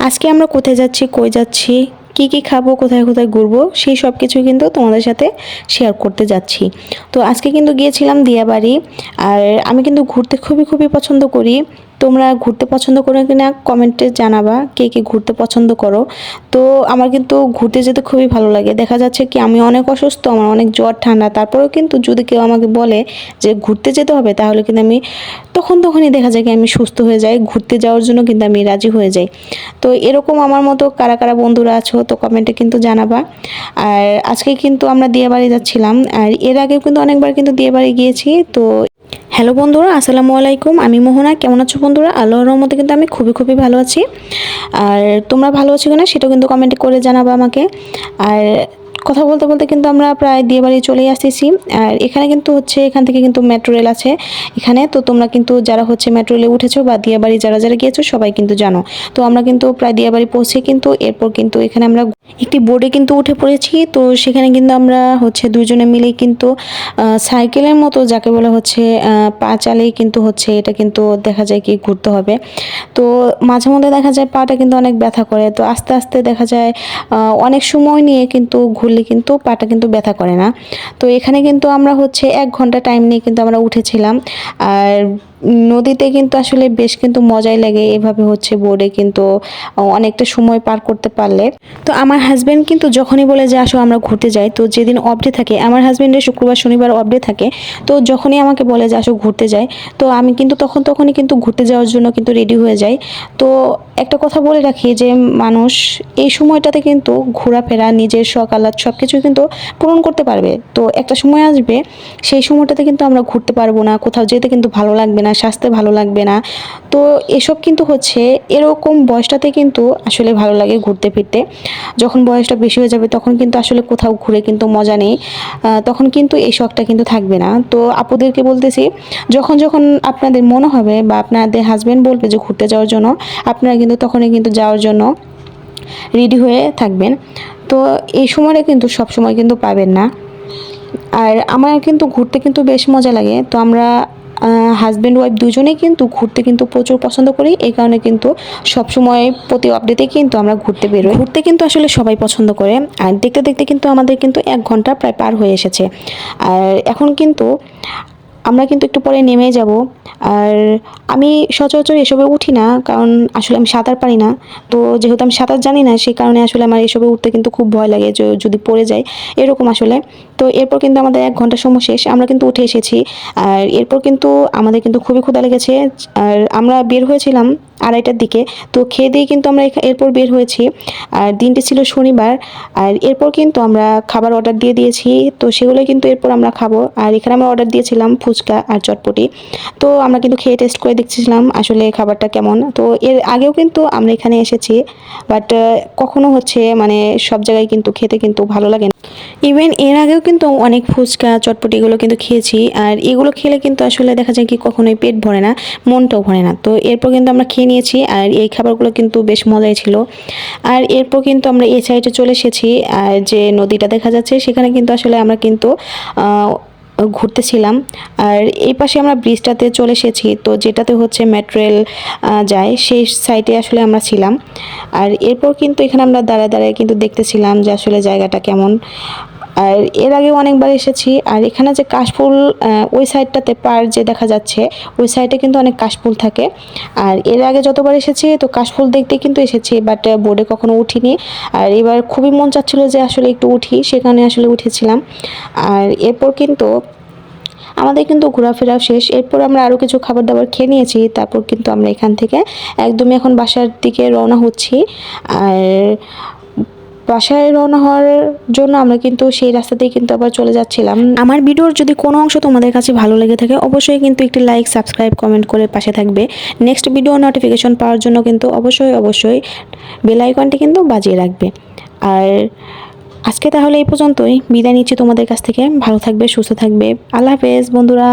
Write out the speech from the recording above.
আজকে আমরা কোথায় যাচ্ছি, কই যাচ্ছি, কি কি খাবো, কোথায় কোথায় ঘুরবো, সেই সব কিছু কিন্তু তোমাদের সাথে শেয়ার করতে যাচ্ছি। তো আজকে কিন্তু গিয়েছিলাম দিয়াবাড়ি। আর আমি কিন্তু ঘুরতে খুবই খুবই পছন্দ করি। তোমরা ঘুরতে পছন্দ করো কিনা কমেন্টে জানাবা, কে কে ঘুরতে পছন্দ করো। তো আমার কিন্তু ঘুরতে যেতে খুবই ভালো লাগে। দেখা যাচ্ছে কি আমি অনেক অসুস্থ, আমার অনেক জ্বর ঠান্ডা, তারপরেও কিন্তু যদি কেউ আমাকে বলে যে ঘুরতে যেতে হবে, তাহলে কিন্তু আমি তখনই দেখা যায় কি আমি সুস্থ হয়ে যাই, ঘুরতে যাওয়ার জন্য কিন্তু আমি রাজি হয়ে যাই। তো এরকম আমার মতো কারা কারা বন্ধুরা আছো তো কমেন্টে কিন্তু জানাবা। আর আজকে কিন্তু আমরা দিয়াবাড়ি যাচ্ছিলাম, আর এর আগেও কিন্তু অনেকবার কিন্তু দিয়াবাড়ি গিয়েছি। তো হ্যালো বন্ধুরা, আসসালামু আলাইকুম, আমি মোহনা। কেমন আছো বন্ধুরা? আল্লাহর রহমতে কিন্তু আমি খুবই খুবই ভালো আছি। আর তোমরা ভালো আছো কিনা সেটাও কিন্তু কমেন্টে করে জানাবা আমাকে। আর কথা বলতে বলতে কিন্তু আমরা প্রায় দিয়াবাড়ি চলেই আসতেছি। আর এখানে কিন্তু হচ্ছে এখান থেকে কিন্তু মেট্রো রেল আছে এখানে। তো তোমরা কিন্তু যারা হচ্ছে মেট্রো রেলে উঠেছো বা দিয়াবাড়ি যারা যারা গিয়েছো সবাই কিন্তু জানো। তো আমরা কিন্তু প্রায় দিয়াবাড়ি পৌঁছে কিন্তু এরপর কিন্তু এখানে আমরা একটি বোর্ডে কিন্তু উঠে পড়েছি। তো সেখানে কিন্তু আমরা হচ্ছে দুজনে মিলেই কিন্তু সাইকেলের মতো যাকে বলে হচ্ছে পা চালেই কিন্তু হচ্ছে এটা কিন্তু দেখা যায় কি ঘুরতে হবে। তো মাঝে মধ্যে দেখা যায় পাটা কিন্তু অনেক ব্যথা করে। তো আস্তে আস্তে দেখা যায় অনেক সময় নিয়ে কিন্তু ঘুরলে কিন্তু পাটা কিন্তু ব্যথা করে না। তো এখানে কিন্তু আমরা হচ্ছে 1 ঘন্টা টাইম নিয়ে কিন্তু আমরা উঠেছিলাম। আর নদীতে কিন্তু আসলে বেশ কিন্তু মজাই লাগে এভাবে হচ্ছে বোর্ডে কিন্তু অনেকটা সময় পার করতে পারলে। তো আমার হাজব্যান্ড কিন্তু যখনই বলে যে আসো আমরা ঘুরতে যাই, তো যেদিন অফ ডে থাকে, আমার হাজব্যান্ডের শুক্রবার শনিবার অফ ডে থাকে, তো যখনই আমাকে বলে যে আসো ঘুরতে যাই, তো আমি কিন্তু তখনই কিন্তু ঘুরতে যাওয়ার জন্য কিন্তু রেডি হয়ে যাই। তো একটা কথা বলে রাখি যে মানুষ এই সময়টাতে কিন্তু ঘোরাফেরা, নিজের শখ আহ্লাদ সব কিছু কিন্তু পূরণ করতে পারবে। তো একটা সময় আসবে সেই সময়টাতে কিন্তু আমরা ঘুরতে পারবো না, কোথাও যেতে কিন্তু ভালো লাগবে না, স্বাস্থ্যে ভালো লাগবে না। তো এসব কিন্তু হচ্ছে এরকম বয়সটাতে কিন্তু আসলে ভালো লাগে ঘুরতে ফিরতে। যখন বয়সটা বেশি হয়ে যাবে তখন কিন্তু আসলে কোথাও ঘুরে কিন্তু মজা নেই, তখন কিন্তু এই শখটা কিন্তু থাকবে না। তো আপুদেরকে বলতেছি, যখন যখন আপনাদের মনে হবে বা আপনাদের হাজব্যান্ড বলবে যে ঘুরতে যাওয়ার জন্য, আপনারা কিন্তু তখনই কিন্তু যাওয়ার জন্য রেডি হয়ে থাকবেন। তো এই সময়টা কিন্তু সব সময় কিন্তু পাবেন না। আর আমার কিন্তু ঘুরতে কিন্তু বেশ মজা লাগে। তো আমরা হাজব্যান্ড ওয়াইফ দুজনেই কিন্তু ঘুরতে কিন্তু প্রচুর পছন্দ করি। এই কারণে কিন্তু সবসময় প্রতি আপডেটে কিন্তু আমরা ঘুরতে বেরোই। ঘুরতে কিন্তু আসলে সবাই পছন্দ করে। আর দেখতে দেখতে কিন্তু আমাদের কিন্তু 1 ঘন্টা প্রায় পার হয়ে এসেছে। আর এখন কিন্তু আমরা কিন্তু একটু পরে নেমে যাব। আর আমি সচরাচর এসবে উঠি না, কারণ আসলে আমি সাঁতার পারি না। তো যেহেতু আমি সাঁতার জানি না, সেই কারণে আসলে আমার এসবে উঠতে কিন্তু খুব ভয় লাগে যে যদি পড়ে যায়, এরকম আসলে। তো এরপর কিন্তু আমাদের 1 ঘন্টা সময় শেষ, আমরা কিন্তু উঠে এসেছি। আর এরপর কিন্তু আমাদের কিন্তু খুবই ক্ষুধা লেগেছে। আর আমরা বের হয়েছিলাম 2:30টার দিকে। তো খেয়ে দিয়ে কিন্তু আমরা এরপর বের হয়েছি। আর দিনটি ছিল শনিবার। আর এরপর কিন্তু আমরা খাবার অর্ডার দিয়ে দিয়েছি। তো সেগুলো কিন্তু এরপর আমরা খাবো। আর এখানে আমরা অর্ডার দিয়েছিলাম ফুচকা আর চটপটি। তো আমরা কিন্তু খেয়ে টেস্ট করে দেখছিলাম আসলে খাবারটা কেমন। তো এর আগেও কিন্তু আমরা এখানে এসেছি, বাট কখনো হচ্ছে মানে সব জায়গায় কিন্তু খেতে কিন্তু ভালো লাগে না। ইভেন এর আগেও কিন্তু অনেক ফুচকা চটপটি এগুলো কিন্তু খেয়েছি। আর এগুলো খেলে কিন্তু আসলে দেখা যায় কি কখনোই পেট ভরে না, মনটাও ভরে না। তো এরপর কিন্তু আমরা খেয়ে নিয়েছি। আর এই খাবারগুলো কিন্তু বেশ মজাই ছিল। আর এরপর কিন্তু আমরা এই সাইডে চলে এসেছি। আর যে নদীটা দেখা যাচ্ছে সেখানে কিন্তু আসলে আমরা কিন্তু ঘুরতেছিলাম। আর এই পাশে আমরা ব্রিজটাতে চলে এসেছি, তো যেটাতে হচ্ছে মেট্রো রেল যায় সেই সাইডে আসলে আমরা ছিলাম। আর এরপর কিন্তু এখানে আমরা দাঁড়ায় দাঁড়ায় কিন্তু দেখতেছিলাম যে আসলে জায়গাটা কেমন। আর এর আগে অনেকবার এসেছি। আর এখানে যে কাশফুল, ওই সাইডটাতে পার যে দেখা যাচ্ছে, ওই সাইডে কিন্তু অনেক কাশফুল থাকে। আর এর আগে যতবার এসেছি তো কাশফুল দেখতে কিন্তু এসেছি, বাট বোর্ডে কখনো উঠিনি। আর এবার খুবই মন চাচ্ছিল যে আসলে একটু উঠি, সেখানে আসলে উঠেছিলাম। আর এরপর কিন্তু আমাদের কিন্তু ঘোরাফেরা শেষ। এরপর আমরা আরও কিছু খাবার দাবার খেয়ে নিয়েছি। তারপর কিন্তু আমরা এখান থেকে একদমই এখন বাসার দিকে রওনা হচ্ছি। আর বাসায় রওনা হওয়ার জন্য আমরা কিন্তু সেই রাস্তাতেই কিন্তু আবার চলে যাচ্ছিলাম। আমার ভিডিওর যদি কোনো অংশ তোমাদের কাছে ভালো লেগে থাকে, অবশ্যই কিন্তু একটি লাইক, সাবস্ক্রাইব, কমেন্ট করে পাশে থাকবে। নেক্সট ভিডিও নোটিফিকেশন পাওয়ার জন্য কিন্তু অবশ্যই বেল আইকনটি কিন্তু বাজিয়ে রাখবে। আর আজকে তাহলে এই পর্যন্তই, বিদায় নিচ্ছি তোমাদের কাছ থেকে। ভালো থাকবে, সুস্থ থাকবে। আল্লাহ হাফেজ বন্ধুরা।